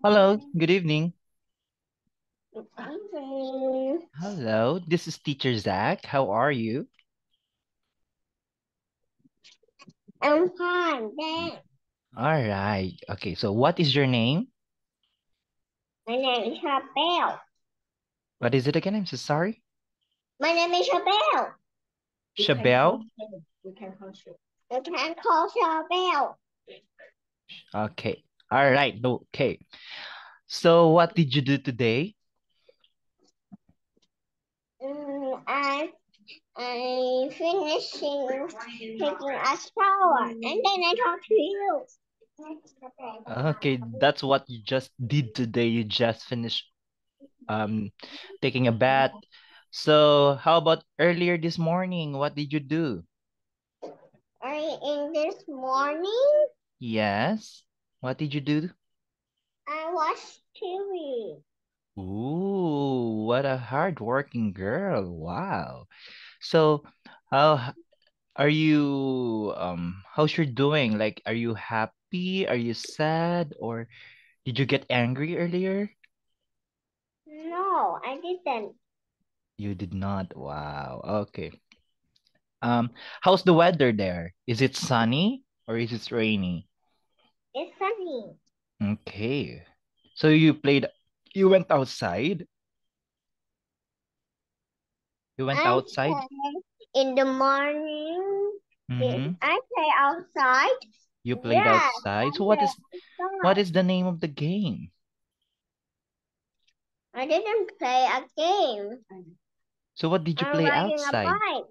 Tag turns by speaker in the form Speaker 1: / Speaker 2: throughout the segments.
Speaker 1: Hello, good evening.
Speaker 2: Okay.
Speaker 1: Hello, this is Teacher Zach. How are you?
Speaker 2: I'm fine, thanks.
Speaker 1: All right. Okay, so what is your name?
Speaker 2: My name is Chabelle.
Speaker 1: What is it again? I'm so sorry.
Speaker 2: My name is Chabelle.
Speaker 1: Shabelle?
Speaker 2: You can call Chabelle.
Speaker 1: Okay. All right. Okay. So what did you do today?
Speaker 2: I finishing taking a shower and then I talk to you.
Speaker 1: Okay, that's what you just did today. You just finished um taking a bath. So how about earlier this morning? What did you do?
Speaker 2: In this morning,
Speaker 1: Yes. What did you do?
Speaker 2: I watched TV.
Speaker 1: Ooh, what a hardworking girl. Wow. So, how are you how's you doing? Like, are you happy? Are you sad? Or did you get angry earlier?
Speaker 2: No, I didn't.
Speaker 1: You did not. Wow. Okay. Um, how's the weather there? Is it sunny or is it rainy?
Speaker 2: It's sunny.
Speaker 1: Okay. So you went outside? You went
Speaker 2: I
Speaker 1: outside?
Speaker 2: play in the morning.
Speaker 1: Mm-hmm.
Speaker 2: I play outside.
Speaker 1: You played
Speaker 2: Yes,
Speaker 1: outside.
Speaker 2: I
Speaker 1: So
Speaker 2: play
Speaker 1: what
Speaker 2: outside.
Speaker 1: is the name of the game?
Speaker 2: I didn't play a game.
Speaker 1: So what did you
Speaker 2: I'm
Speaker 1: play
Speaker 2: riding a
Speaker 1: outside?
Speaker 2: bike.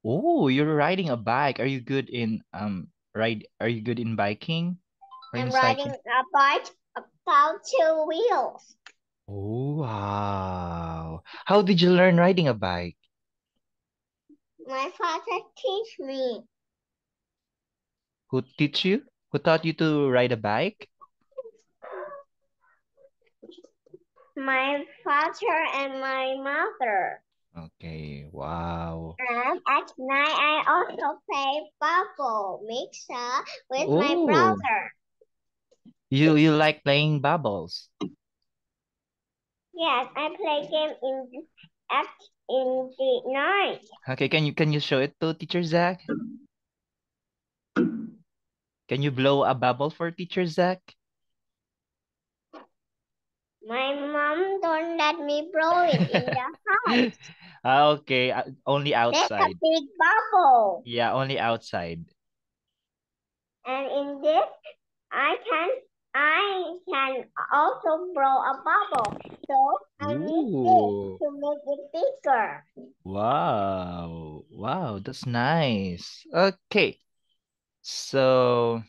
Speaker 1: Oh, you're riding a bike. Are you good in are you good in biking or in
Speaker 2: I'm riding
Speaker 1: cycling?
Speaker 2: a bike about 2 wheels.
Speaker 1: Oh, wow. How did you learn riding a bike?
Speaker 2: My father teach me.
Speaker 1: Who teach you? Who taught you to ride a bike?
Speaker 2: My father and my mother.
Speaker 1: Okay, wow.
Speaker 2: And at night I also play bubble mixer with my
Speaker 1: Oh,
Speaker 2: brother.
Speaker 1: you like playing bubbles.
Speaker 2: Yes, I play game at in the night.
Speaker 1: Okay, can you show it to Teacher Zach? Can you blow a bubble for Teacher Zach?
Speaker 2: My mom don't let me blow it in the house.
Speaker 1: Okay, only
Speaker 2: There's a
Speaker 1: outside.
Speaker 2: big bubble.
Speaker 1: Yeah, only outside.
Speaker 2: And in this, I can I can also blow a bubble. So I need this
Speaker 1: Ooh,
Speaker 2: to make it bigger.
Speaker 1: wow. Wow, that's nice. Okay. So,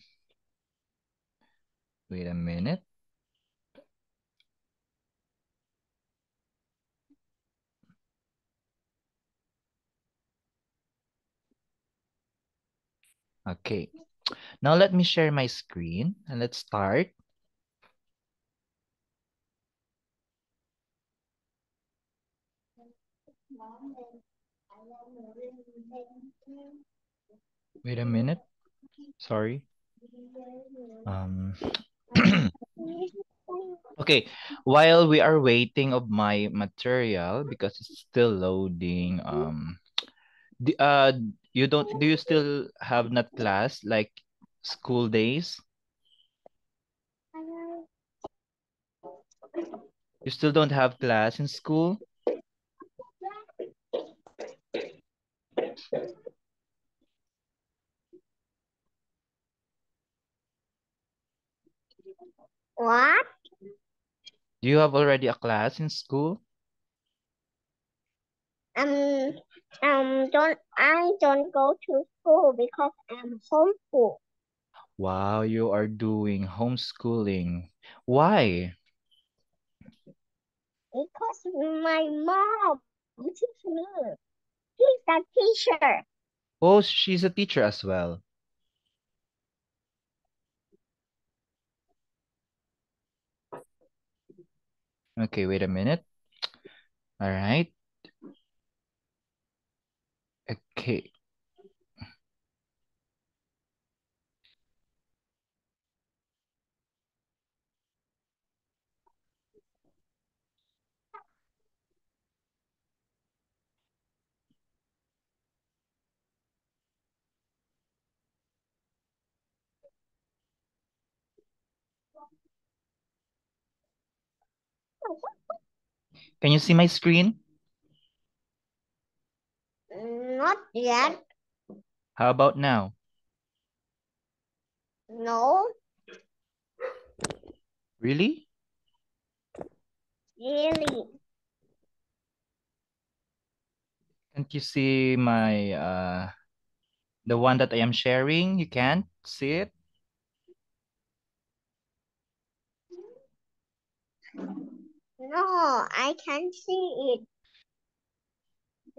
Speaker 1: wait a minute. Okay. Now let me share my screen and let's start. Wait a minute. Sorry. Um Okay, while we are waiting of my material because it's still loading, the, you don't do you still have not class like school days? You still don't have class in school?
Speaker 2: What?
Speaker 1: Do you have already a class in school?
Speaker 2: Um, don't I don't go to school because I'm homeschool.
Speaker 1: Wow, you are doing homeschooling. Why?
Speaker 2: Because my mom teach me. She's a teacher.
Speaker 1: Oh, she's a teacher as well. Okay, wait a minute. All right. Okay. Can you see my screen?
Speaker 2: Not yet.
Speaker 1: How about now?
Speaker 2: No.
Speaker 1: Really?
Speaker 2: Really.
Speaker 1: Can't you see my the one that I am sharing? You can't see it?
Speaker 2: No, I can see it.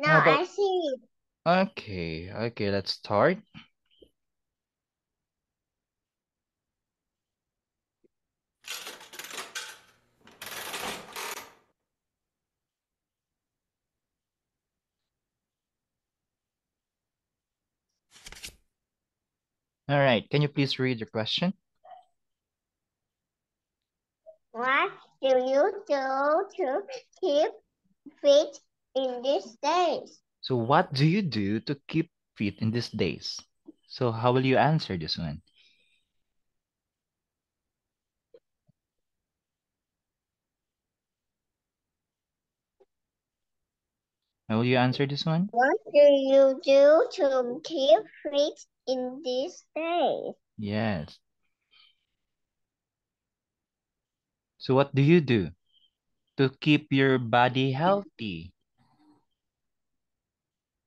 Speaker 1: How
Speaker 2: Now
Speaker 1: about
Speaker 2: I see it.
Speaker 1: okay, let's start. All right, can you please read your question?
Speaker 2: What do you do to keep fit in these days?
Speaker 1: So what do you do to keep fit in these days? So how will you answer this one? How will you answer this one?
Speaker 2: What do you do to keep fit in these days?
Speaker 1: Yes. So what do you do to keep your body healthy?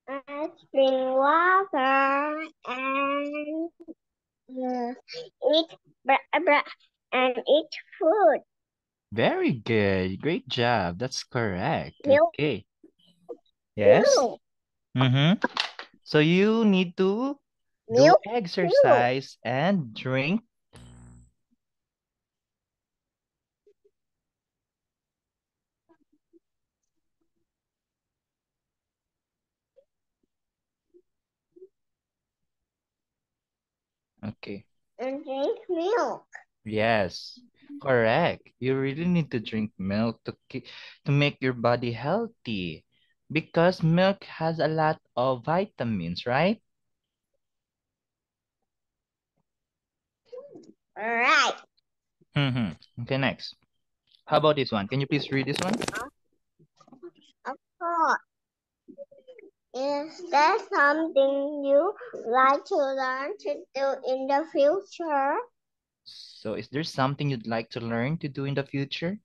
Speaker 2: I drink water and eat and eat food.
Speaker 1: Very good. Great job. That's correct.
Speaker 2: Milk
Speaker 1: Okay. Yes.
Speaker 2: too.
Speaker 1: Mm-hmm. So you need to do
Speaker 2: Milk too.
Speaker 1: exercise and drink. Okay.
Speaker 2: And drink milk.
Speaker 1: Yes. Correct. You really need to drink milk to make your body healthy because milk has a lot of vitamins, right?
Speaker 2: Right.
Speaker 1: Mm-hmm. Okay, next. How about this one? Can you please read this one?
Speaker 2: Of course. Is there something you like to learn to do in the future?
Speaker 1: So is there something you'd like to learn to do in the future?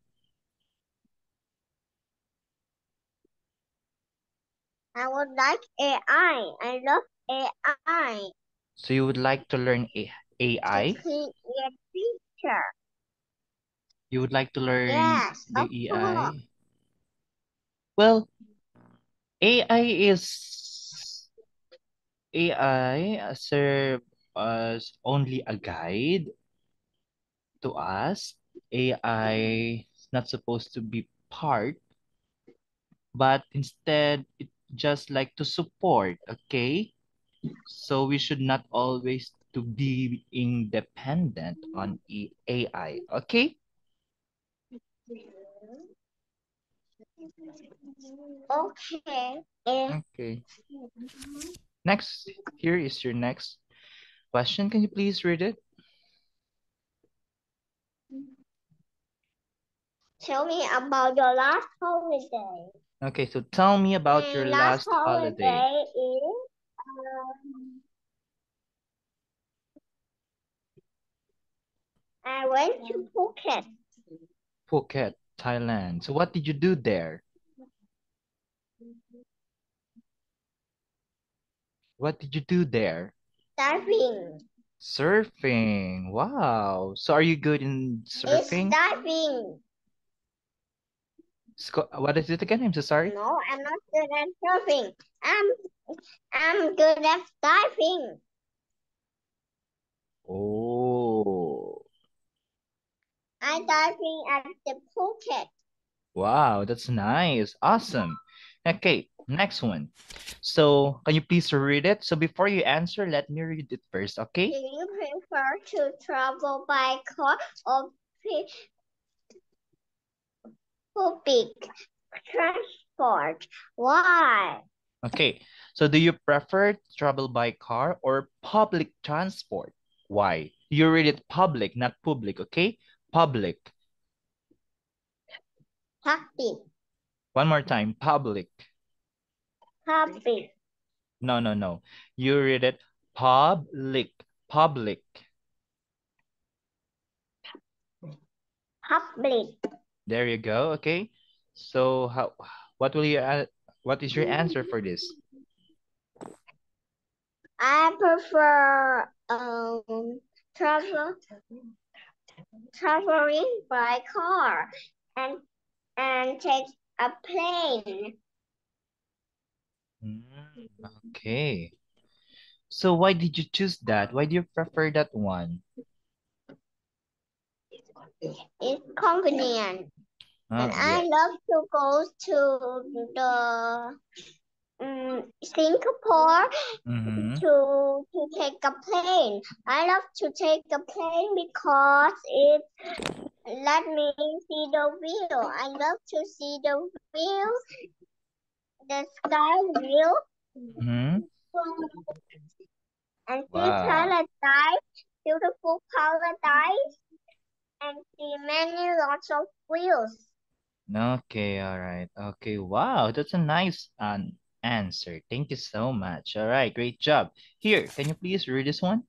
Speaker 2: I would like AI. I love AI.
Speaker 1: So you would like to learn
Speaker 2: To
Speaker 1: AI?
Speaker 2: create a picture.
Speaker 1: You would like to learn
Speaker 2: Yes, of
Speaker 1: the
Speaker 2: course.
Speaker 1: AI? Well, AI serve as only a guide to us. AI is not supposed to be part, but instead it just like to support, okay? So we should not always to be independent on AI, okay?
Speaker 2: Okay.
Speaker 1: Okay. Next, here is your next question. Can you please read it?
Speaker 2: Tell me about your last holiday.
Speaker 1: Okay, so tell me about
Speaker 2: My
Speaker 1: your
Speaker 2: last
Speaker 1: last holiday.
Speaker 2: holiday is I went to Phuket
Speaker 1: Phuket, Thailand. So what did you do there? What did you do there?
Speaker 2: diving.
Speaker 1: Surfing. Wow. So are you good in
Speaker 2: It's
Speaker 1: surfing?
Speaker 2: diving.
Speaker 1: What is it again? I'm so sorry.
Speaker 2: No, I'm not good at surfing. I'm good at diving.
Speaker 1: Oh,
Speaker 2: I diving at the Phuket.
Speaker 1: wow. That's nice. Awesome. Okay, next one. So can you please read it? So before you answer, let me read it first,
Speaker 2: Do
Speaker 1: okay?
Speaker 2: you prefer to travel by car or public transport? Why?
Speaker 1: Okay. So do you prefer to travel by car or public transport? Why? You read it public, not public, okay? Public.
Speaker 2: Public.
Speaker 1: One more time. Public.
Speaker 2: Public.
Speaker 1: No, no, no. You read it public. Public.
Speaker 2: Public.
Speaker 1: There you go. Okay. So what will you what is your answer for this?
Speaker 2: I prefer traveling by car and take a plane.
Speaker 1: Okay. So why did you choose that? Why do you prefer that one?
Speaker 2: It's convenient. And I
Speaker 1: Yes.
Speaker 2: love to go to the Singapore
Speaker 1: Mm-hmm.
Speaker 2: to take a plane. I love to take a plane because it let me see the view. I love to see the view, the sky view,
Speaker 1: Mm-hmm.
Speaker 2: and see
Speaker 1: Wow.
Speaker 2: paradise, beautiful paradise, and see many lots of views.
Speaker 1: Okay, all right. Okay, wow, that's a nice answer. Thank you so much. All right, great job. Here, can you please read this one?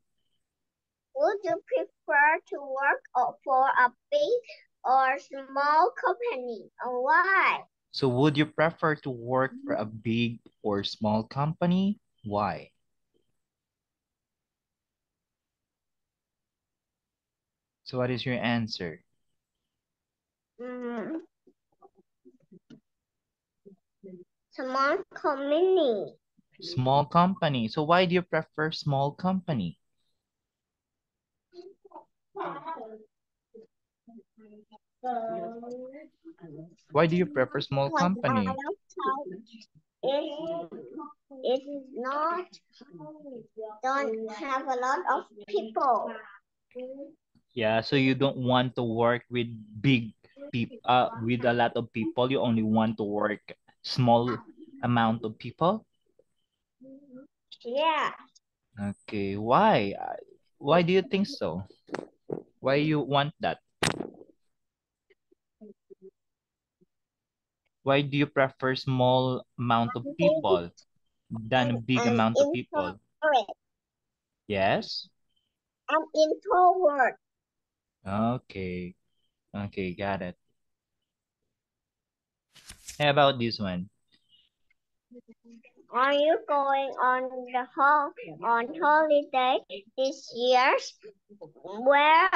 Speaker 2: Would you prefer to work for a big or small company? And why?
Speaker 1: So would you prefer to work for a big or small company? Why? So what is your answer?
Speaker 2: Mm, small company.
Speaker 1: Small company. So why do you prefer small company? Why do you prefer small
Speaker 2: Because
Speaker 1: company?
Speaker 2: it, it's not don't have a lot of people.
Speaker 1: Yeah, so you don't want to work with big people, with a lot of people. You only want to work small amount of people.
Speaker 2: Yeah,
Speaker 1: Okay, why? Why do you think so? Why you want that? Why do you prefer small amount of
Speaker 2: maybe
Speaker 1: people than a big
Speaker 2: an
Speaker 1: amount of people?
Speaker 2: introvert.
Speaker 1: Yes?
Speaker 2: I'm introvert.
Speaker 1: Okay. Okay, got it. How about this one?
Speaker 2: Are you going on holiday this year? Where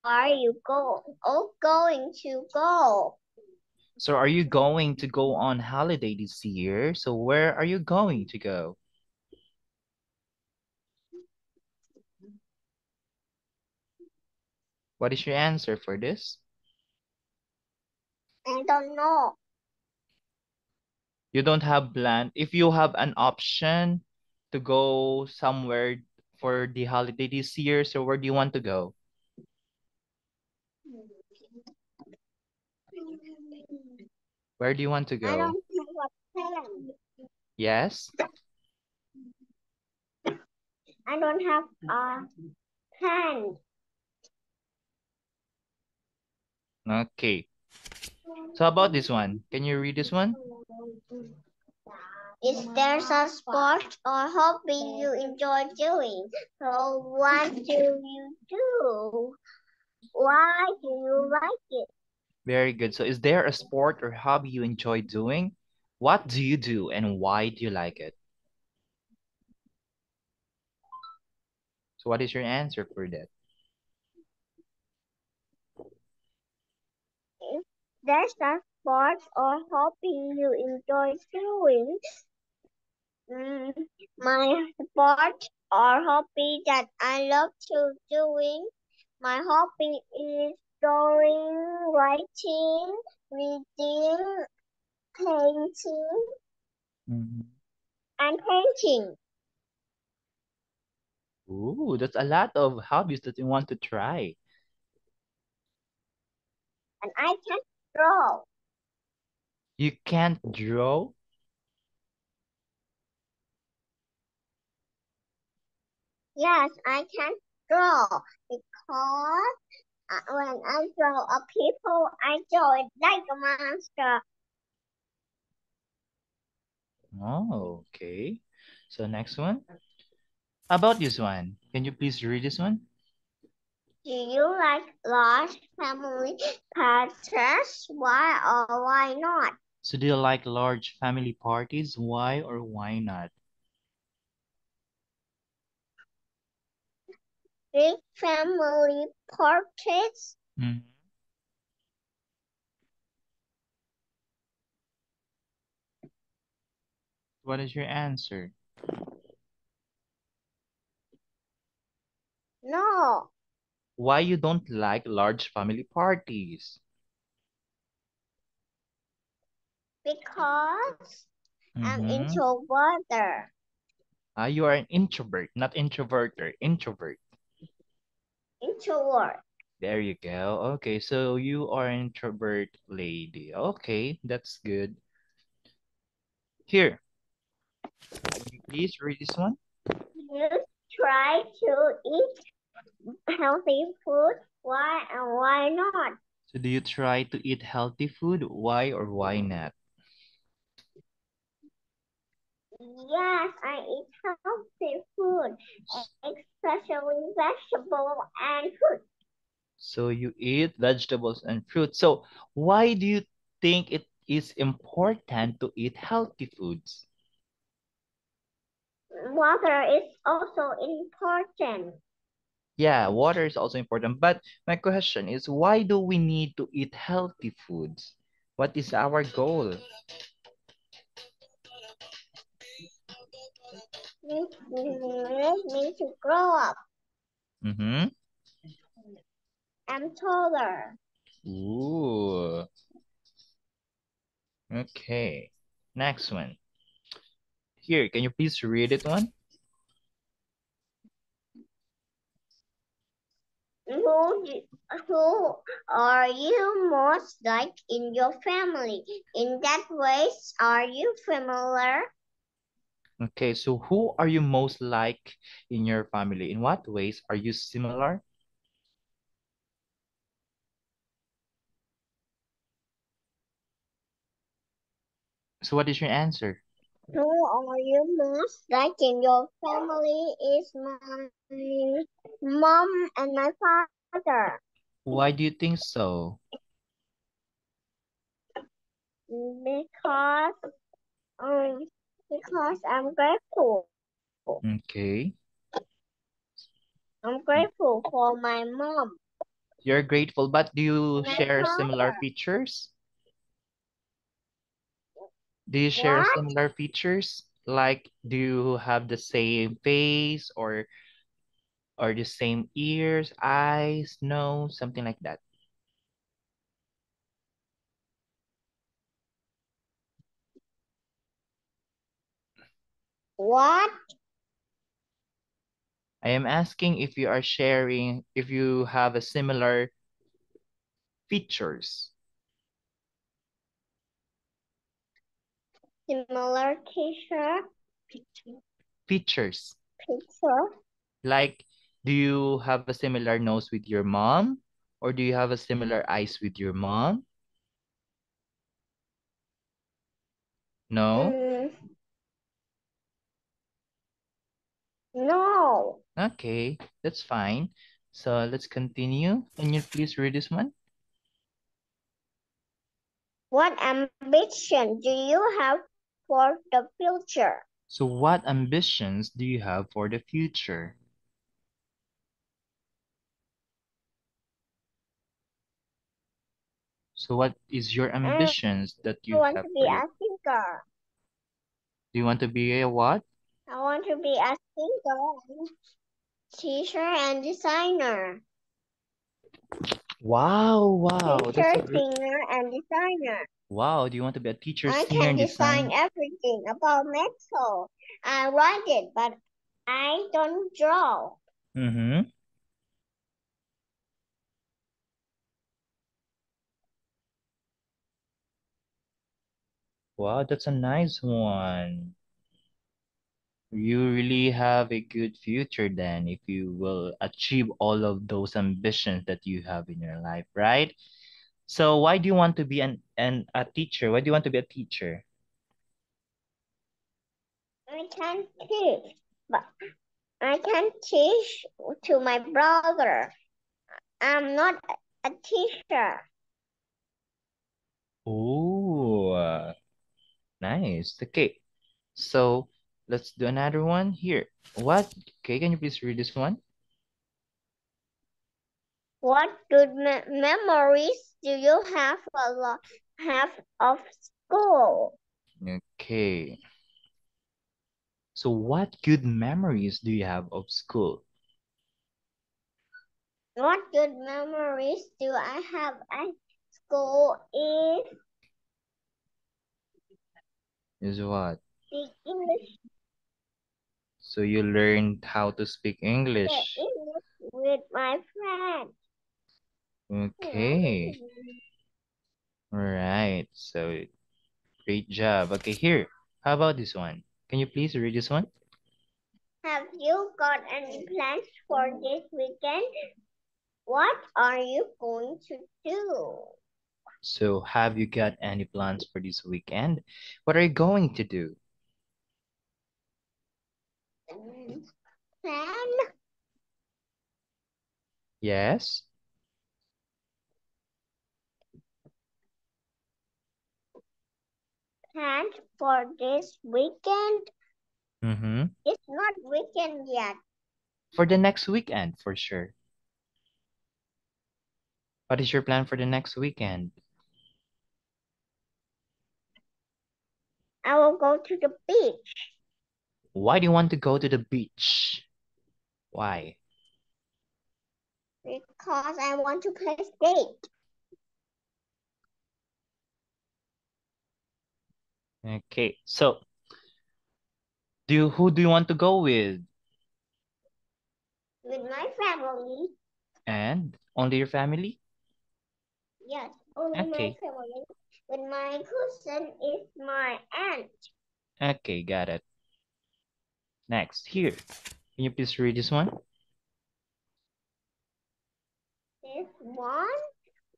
Speaker 2: are you going to go?
Speaker 1: So are you going to go on holiday this year? So where are you going to go? What is your answer for this?
Speaker 2: I don't know.
Speaker 1: You don't have plan. If you have an option to go somewhere for the holiday this year, so where do you want to go? Where do you want to
Speaker 2: I
Speaker 1: go?
Speaker 2: don't have a plan.
Speaker 1: Yes?
Speaker 2: I don't have a plan.
Speaker 1: Okay. So how about this one? Can you read this one?
Speaker 2: Is there a sport or hobby you enjoy doing? So what do you do? Why do you like it?
Speaker 1: Very good. So is there a sport or hobby you enjoy doing? What do you do and why do you like it? So what is your answer for that?
Speaker 2: If there's a sport or hobby you enjoy doing, mm, my sport or hobby that I love to doing, my hobby is drawing, writing, reading, painting,
Speaker 1: Mhm.
Speaker 2: and painting.
Speaker 1: Ooh, that's a lot of hobbies that you want to try.
Speaker 2: And I can draw.
Speaker 1: You can't draw?
Speaker 2: Yes, I can draw because When I draw a people, I draw it like a monster.
Speaker 1: Oh, okay. So next one. How about this one? Can you please read this one?
Speaker 2: Do you like large family parties? Why or why not?
Speaker 1: So do you like large family parties? Why or why not?
Speaker 2: Big family parties?
Speaker 1: Mhm. What is your answer?
Speaker 2: No,
Speaker 1: Why you don't like large family parties?
Speaker 2: because I'm
Speaker 1: Mm-hmm.
Speaker 2: introvert.
Speaker 1: You are an introvert, not introverter. Introvert.
Speaker 2: Introvert.
Speaker 1: There you go. Okay, so you are an introvert lady. Okay, that's good. Here, can you please read this one?
Speaker 2: You try to eat healthy food. Why and why not?
Speaker 1: So do you try to eat healthy food? Why or why not?
Speaker 2: Yes, I eat healthy food,
Speaker 1: S-
Speaker 2: especially vegetable and fruit.
Speaker 1: So you eat vegetables and fruit. So why do you think it is important to eat healthy foods?
Speaker 2: Water is also important.
Speaker 1: Yeah, water is also important. But my question is, why do we need to eat healthy foods? What is our goal?
Speaker 2: Need me to grow up.
Speaker 1: Mm-hmm.
Speaker 2: I'm taller.
Speaker 1: Ooh, okay. Next one. Here, can you please read it one?
Speaker 2: Who, do- who are you most like in your family? In that ways, are you familiar?
Speaker 1: Okay, so who are you most like in your family? In what ways are you similar? So what is your answer?
Speaker 2: Who are you most like in your family is my mom and my father.
Speaker 1: Why do you think so?
Speaker 2: Because um because I'm grateful.
Speaker 1: Okay.
Speaker 2: I'm grateful for my mom
Speaker 1: You're grateful, but do
Speaker 2: and
Speaker 1: you
Speaker 2: my
Speaker 1: share similar
Speaker 2: father.
Speaker 1: features? Do you share
Speaker 2: What?
Speaker 1: similar features? Like, do you have the same face or the same ears, eyes, nose, something like that?
Speaker 2: What?
Speaker 1: I am asking if you are sharing, if you have a similar features.
Speaker 2: Similar t-shirt,
Speaker 1: Features.
Speaker 2: picture.
Speaker 1: Like, do you have a similar nose with your mom? Or do you have a similar eyes with your mom? No?
Speaker 2: Mm, no.
Speaker 1: Okay, that's fine. So let's continue. Can you please read this one?
Speaker 2: What ambition do you have for the future?
Speaker 1: So what ambitions do you have for the future? So what is your
Speaker 2: I
Speaker 1: ambitions that you
Speaker 2: want
Speaker 1: have
Speaker 2: to
Speaker 1: for
Speaker 2: be
Speaker 1: your,
Speaker 2: a singer.
Speaker 1: do you want to be a what?
Speaker 2: I want to be a singer, teacher, and designer.
Speaker 1: Wow, wow, that's
Speaker 2: Teacher,
Speaker 1: a great,
Speaker 2: singer, and designer.
Speaker 1: wow, do you want to be a teacher,
Speaker 2: I
Speaker 1: singer,
Speaker 2: can
Speaker 1: and
Speaker 2: design
Speaker 1: design?
Speaker 2: everything about metal. I write it, but I don't draw.
Speaker 1: Mm-hmm. Wow, that's a nice one. You really have a good future then if you will achieve all of those ambitions that you have in your life, right? So why do you want to be an a teacher? Why do you want to be a teacher?
Speaker 2: I can teach, but I can teach to my brother. I'm not a teacher.
Speaker 1: Oh, nice. Okay. So let's do another one here. What? Okay, can you please read this one?
Speaker 2: What good memories do you have of school?
Speaker 1: Okay. So what good memories do you have of school?
Speaker 2: What good memories do I have at school is
Speaker 1: Is what?
Speaker 2: the English,
Speaker 1: So you learned how to speak
Speaker 2: the
Speaker 1: English.
Speaker 2: English with my friends.
Speaker 1: Okay. All right. So great job. Okay, here. How about this one? Can you please read this one?
Speaker 2: Have you got any plans for this weekend? What are you going to do?
Speaker 1: So have you got any plans for this weekend? What are you going to do?
Speaker 2: Plan
Speaker 1: Yes?
Speaker 2: plans for this weekend?
Speaker 1: Mm-hmm.
Speaker 2: It's not weekend yet.
Speaker 1: For the next weekend, for sure. What is your plan for the next weekend?
Speaker 2: I will go to the beach
Speaker 1: Why do you want to go to the beach? Why?
Speaker 2: because I want to play skate
Speaker 1: Okay, so who do you want to go with?
Speaker 2: with my family.
Speaker 1: And only your family?
Speaker 2: Yes, only my
Speaker 1: Okay.
Speaker 2: family. With my cousin is my aunt.
Speaker 1: Okay, got it. Next, here. Can you please read this one?
Speaker 2: This one,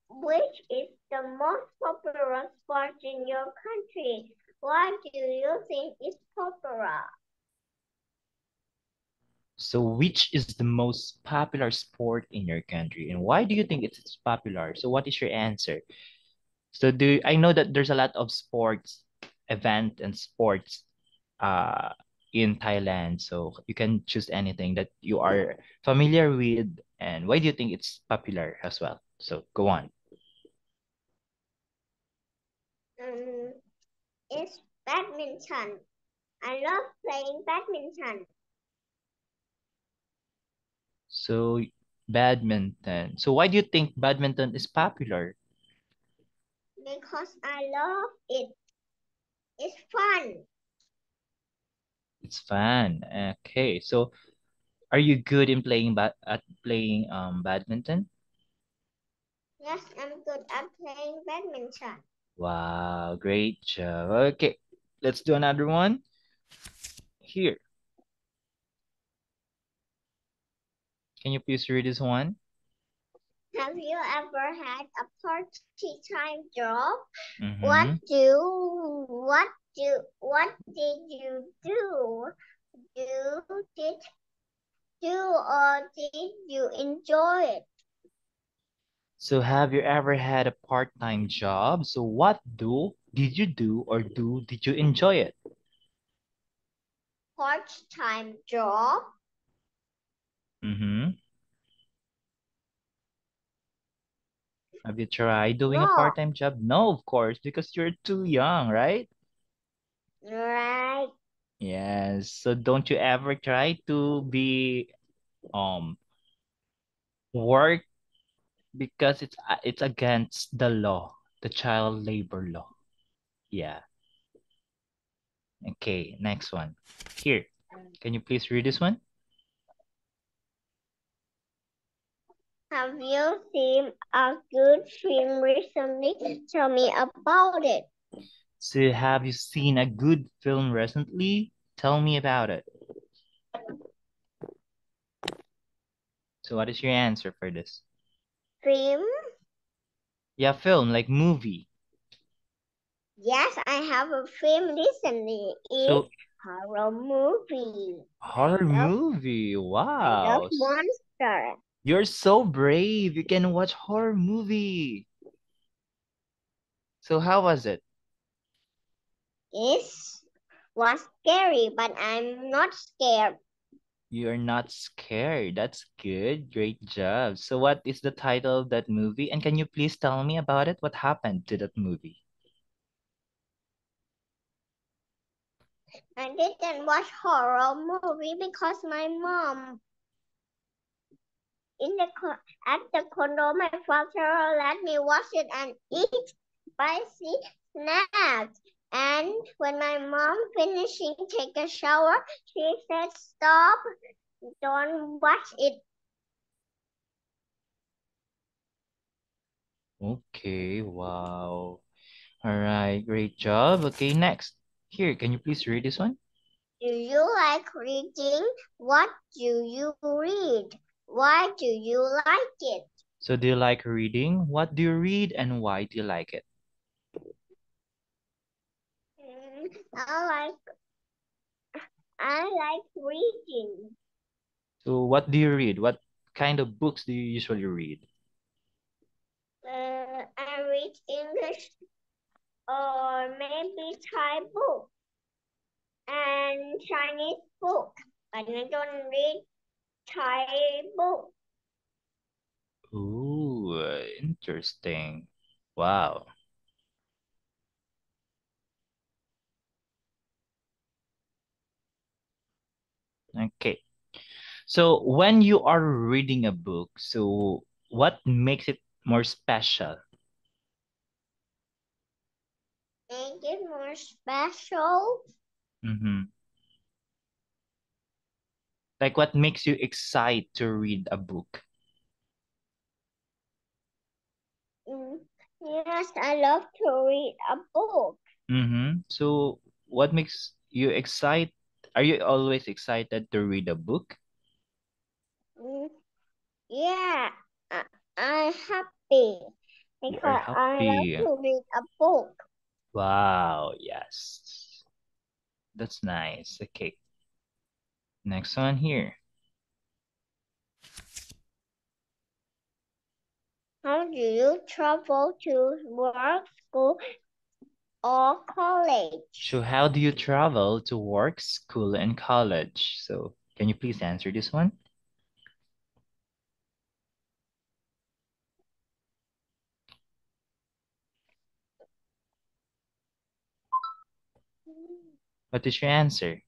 Speaker 2: which is the most popular sport in your country? Why do you think it's popular?
Speaker 1: So which is the most popular sport in your country and why do you think it's popular? So what is your answer? So I know that there's a lot of sports event and sports uh in Thailand. So you can choose anything that you are familiar with and why do you think it's popular as well? So go on.
Speaker 2: Um, it's badminton. I love playing badminton
Speaker 1: So badminton. So why do you think badminton is popular?
Speaker 2: because I love it. It's fun.
Speaker 1: It's fun. Okay. So are you good in playing badminton?
Speaker 2: Yes, I'm good at playing badminton.
Speaker 1: Wow, great job. Okay, let's do another one. Here, can you please read this one?
Speaker 2: Have you ever had a part-time job?
Speaker 1: Mm-hmm.
Speaker 2: What did you do? You did do or did you enjoy it?
Speaker 1: So have you ever had a part-time job? So what did you do or did you enjoy it?
Speaker 2: Part-time job?
Speaker 1: Mm-hmm. Have you tried doing a
Speaker 2: No.
Speaker 1: part-time job? No, of course, because you're too young, right?
Speaker 2: Right.
Speaker 1: Yes. So don't you ever try to be um work because it's against the law, the child labor law. Yeah. Okay, next one. Here, can you please read this one?
Speaker 2: Have you seen a good film recently? Tell me about it.
Speaker 1: So have you seen a good film recently? Tell me about it. So what is your answer for this?
Speaker 2: Film.
Speaker 1: Yeah, film, like movie.
Speaker 2: Yes, I have a film recently. It's
Speaker 1: So
Speaker 2: horror movie.
Speaker 1: horror movie.
Speaker 2: I love
Speaker 1: Wow.
Speaker 2: monster.
Speaker 1: You're so brave. You can watch horror movie. So how was it?
Speaker 2: It was scary, but I'm not scared.
Speaker 1: You're not scared. That's good. Great job. So what is the title of that movie? And can you please tell me about it? What happened to that movie?
Speaker 2: I didn't watch horror movie because my mom in the at the condo, my father let me watch it and eat spicy snacks. And when my mom finishing take a shower, she said, "Stop! Don't watch it."
Speaker 1: Okay, wow. All right, great job. Okay, next. Here, can you please read this one?
Speaker 2: Do you like reading? What do you read? Why do you like it?
Speaker 1: So do you like reading? What do you read and why do you like it?
Speaker 2: I like reading.
Speaker 1: So what do you read? What kind of books do you usually read?
Speaker 2: I read English or maybe Thai book and Chinese book. But I don't read Thai book.
Speaker 1: Ooh, interesting. Wow. Okay. So when you are reading a book, so what makes it more special?
Speaker 2: Make it more special.
Speaker 1: Mm-hmm. Like what makes you excited to read a book?
Speaker 2: Mm, yes, I love to read a book.
Speaker 1: Mm-hmm. So what makes you excited? Are you always excited to read a book?
Speaker 2: Mm, yeah, I, I'm happy
Speaker 1: You are
Speaker 2: because I love
Speaker 1: happy.
Speaker 2: to read a book.
Speaker 1: Wow, yes. That's nice. Okay. Next one here.
Speaker 2: How do you travel to work, school, or college?
Speaker 1: So how do you travel to work, school, and college? So can you please answer this one? What is your answer?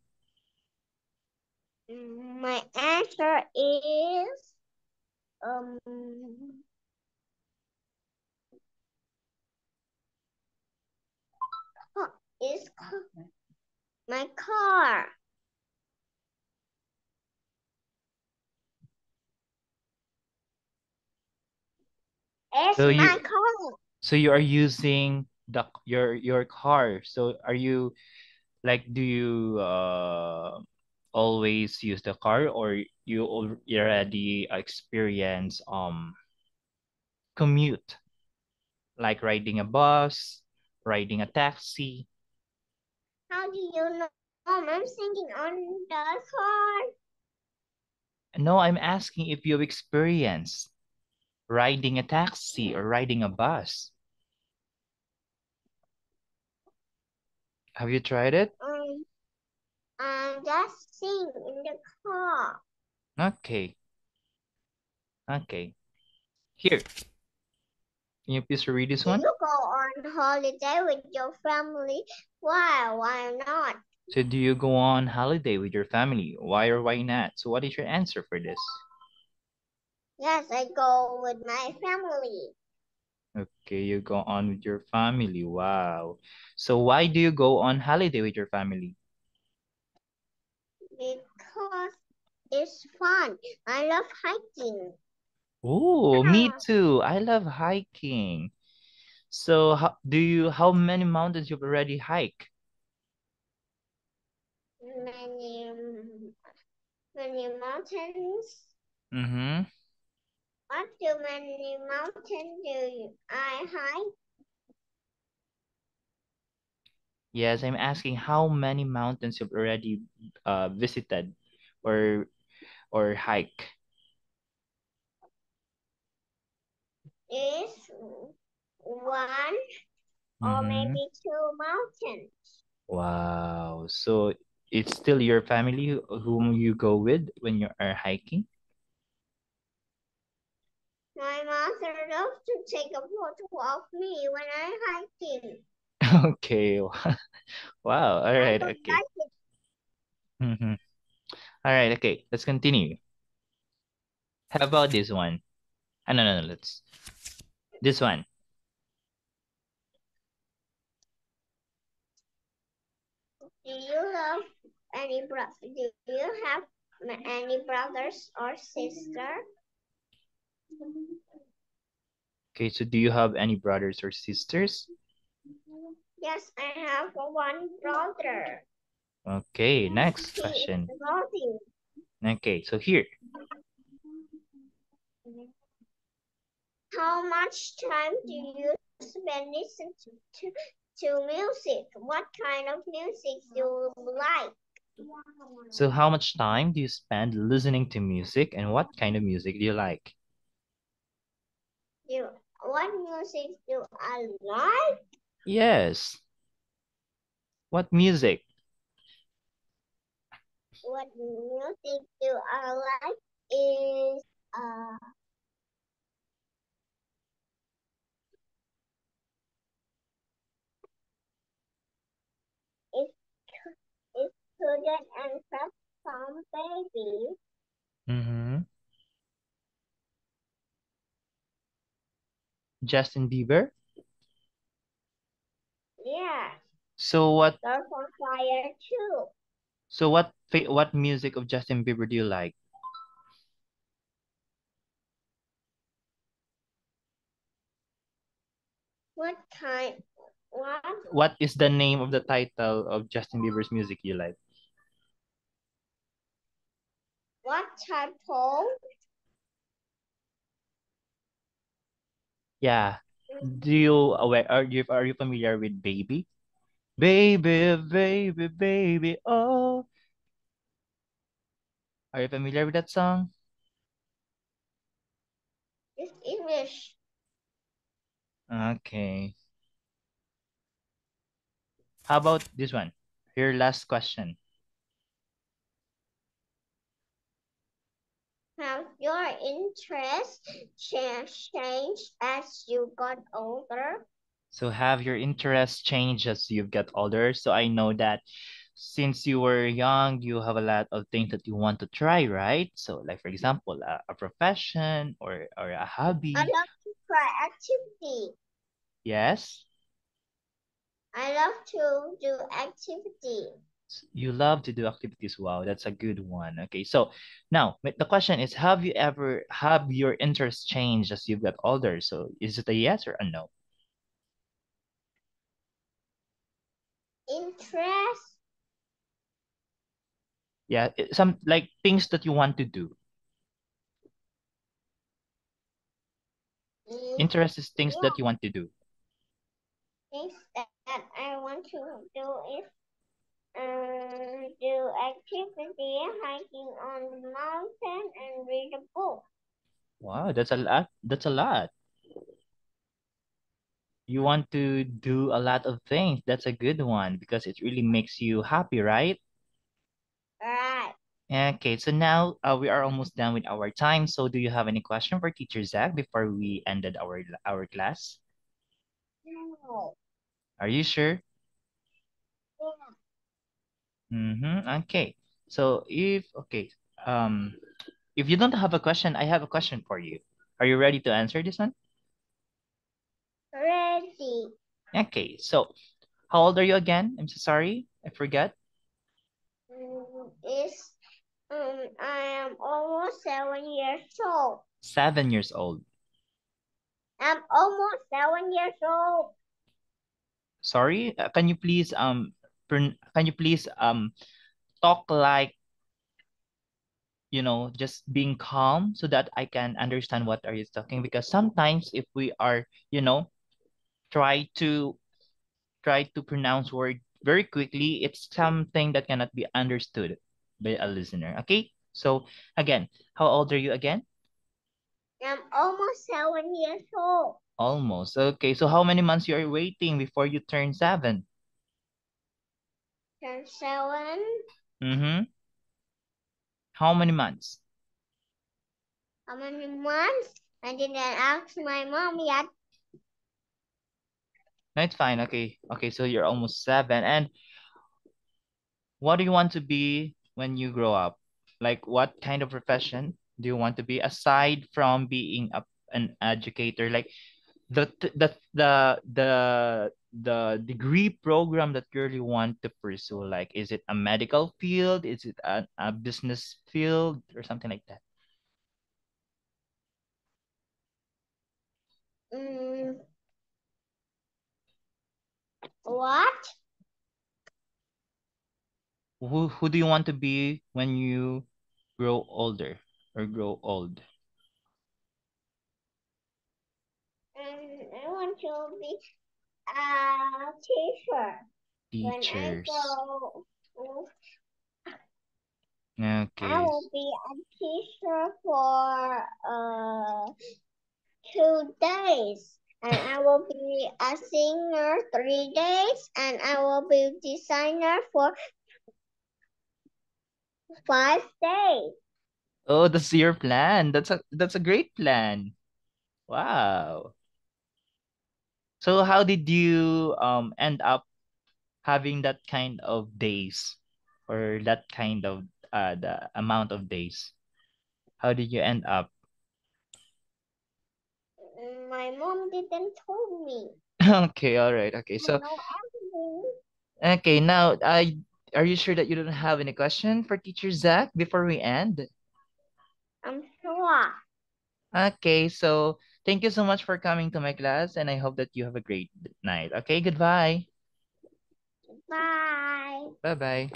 Speaker 2: My answer is um is my car. It's
Speaker 1: So
Speaker 2: my
Speaker 1: you
Speaker 2: car.
Speaker 1: so you are using your car. So are you like do you always use the car or you already experience commute like riding a bus, riding a taxi?
Speaker 2: How do you know? I'm sitting on the car.
Speaker 1: No, I'm asking if you experience riding a taxi or riding a bus. Have you tried it?
Speaker 2: Um, I'm just sitting in the car.
Speaker 1: Okay. Okay. Here, can you please read this
Speaker 2: Do
Speaker 1: one?
Speaker 2: you go on holiday with your family? Why? Why not?
Speaker 1: So do you go on holiday with your family? Why or why not? So what is your answer for this?
Speaker 2: Yes, I go with my family
Speaker 1: Okay, you go on with your family. Wow. So why do you go on holiday with your family?
Speaker 2: because it's fun. I love hiking.
Speaker 1: Oh, me too. I love hiking. So how many mountains you've already hiked?
Speaker 2: Many, many mountains.
Speaker 1: Mm-hmm.
Speaker 2: What too many mountains I hike?
Speaker 1: Yes, I'm asking how many mountains you've already visited or hike.
Speaker 2: Is one or
Speaker 1: Mm-hmm.
Speaker 2: maybe two mountains.
Speaker 1: Wow. So it's still your family whom you go with when you are hiking?
Speaker 2: My mother loves to take a photo of me when I'm hiking.
Speaker 1: Okay. Wow. All
Speaker 2: I
Speaker 1: right.
Speaker 2: don't
Speaker 1: Okay.
Speaker 2: like it.
Speaker 1: Mm-hmm. All right. Okay. Let's continue. How about this one? No, no, no. Let's this one.
Speaker 2: Do you love any bro? Do you have any brothers or sister?
Speaker 1: Okay. So do you have any brothers or sisters?
Speaker 2: Yes, I have one brother.
Speaker 1: Okay. Next
Speaker 2: He is
Speaker 1: question.
Speaker 2: naughty.
Speaker 1: Okay. So here.
Speaker 2: How much time do you spend listening to music? What kind of music do you like?
Speaker 1: So how much time do you spend listening to music and what kind of music do you like?
Speaker 2: Do what music do I like?
Speaker 1: Yes. What music?
Speaker 2: What music do I like is it's it's Student and Fast Farm Baby.
Speaker 1: Mm-hmm. Justin Bieber?
Speaker 2: Yeah,
Speaker 1: So what
Speaker 2: Girls on Fire too.
Speaker 1: what music of Justin Bieber do you like?
Speaker 2: What kind? What
Speaker 1: What is the name of the title of Justin Bieber's music you like?
Speaker 2: what type of?
Speaker 1: Yeah. Do you aware are you familiar with Baby? Baby, baby, baby, oh. Are you familiar with that song?
Speaker 2: It's English.
Speaker 1: Okay. How about this one? Your last question.
Speaker 2: Have your interest changed as you got older?
Speaker 1: So have your interests changed as you've got older? So I know that since you were young, you have a lot of things that you want to try, right? So like for example, a profession or a
Speaker 2: I
Speaker 1: hobby.
Speaker 2: love to try activity.
Speaker 1: Yes,
Speaker 2: I love to do activity.
Speaker 1: you love to do activities. Wow, that's a good one. Okay, so now the question is, have your interests changed as you've got older? So is it a yes or a no?
Speaker 2: Interest
Speaker 1: Yeah, some like things that you want to do.
Speaker 2: is
Speaker 1: Interest is things
Speaker 2: yeah,
Speaker 1: that you want to do.
Speaker 2: things that I want to do is do activity, hiking on the mountain, and read a book.
Speaker 1: Wow, that's a lot. That's a lot. You want to do a lot of things. That's a good one because it really makes you happy, right?
Speaker 2: Right.
Speaker 1: Okay, so now we are almost done with our time. So do you have any question for Teacher Zach before we ended our class?
Speaker 2: No.
Speaker 1: Are you sure?
Speaker 2: Yeah.
Speaker 1: Mm-hmm. Okay. So um, if you don't have a question, I have a question for you. Are you ready to answer this one?
Speaker 2: Ready.
Speaker 1: Okay. So how old are you again? I'm so sorry, I forgot.
Speaker 2: Is I am almost 7 years old.
Speaker 1: 7 years old.
Speaker 2: I'm almost 7 years old.
Speaker 1: Sorry, can you please talk like just being calm so that I can understand what are you talking, because sometimes if we are, try to pronounce word very quickly, it's something that cannot be understood by a listener. Okay? So again, how old are you again?
Speaker 2: I'm almost 7 years old.
Speaker 1: Almost. Okay. So how many months you are waiting before you turn 7?
Speaker 2: Turn 7.
Speaker 1: Mm-hmm. How many months?
Speaker 2: How many months? I didn't ask my mom yet.
Speaker 1: No, it's fine. Okay. Okay, so you're almost 7. And what do you want to be when you grow up? Like, what kind of profession do you want to be aside from being an educator? Like the degree program that you really want to pursue. Like, is it a medical field? Is it a business field or something like that?
Speaker 2: Mm, what?
Speaker 1: Who do you want to be when you grow older or grow old?
Speaker 2: I want to be a teacher. When I
Speaker 1: Teachers.
Speaker 2: grow, I
Speaker 1: Okay.
Speaker 2: will be a teacher for 2 days. And I will be a singer 3 days. And I will be designer for 5 days.
Speaker 1: Oh, that's your plan. That's a great plan. Wow. So how did you end up having that kind of days, or that kind of the amount of days? How did you end up?
Speaker 2: My mom didn't tell me.
Speaker 1: Okay, all right. Okay.
Speaker 2: I
Speaker 1: So,
Speaker 2: know everything.
Speaker 1: okay, now I are you sure that you don't have any question for teacher Zach before we end?
Speaker 2: I'm sure.
Speaker 1: Okay, so thank you so much for coming to my class, and I hope that you have a great night. Okay, goodbye.
Speaker 2: Bye.
Speaker 1: Bye-bye.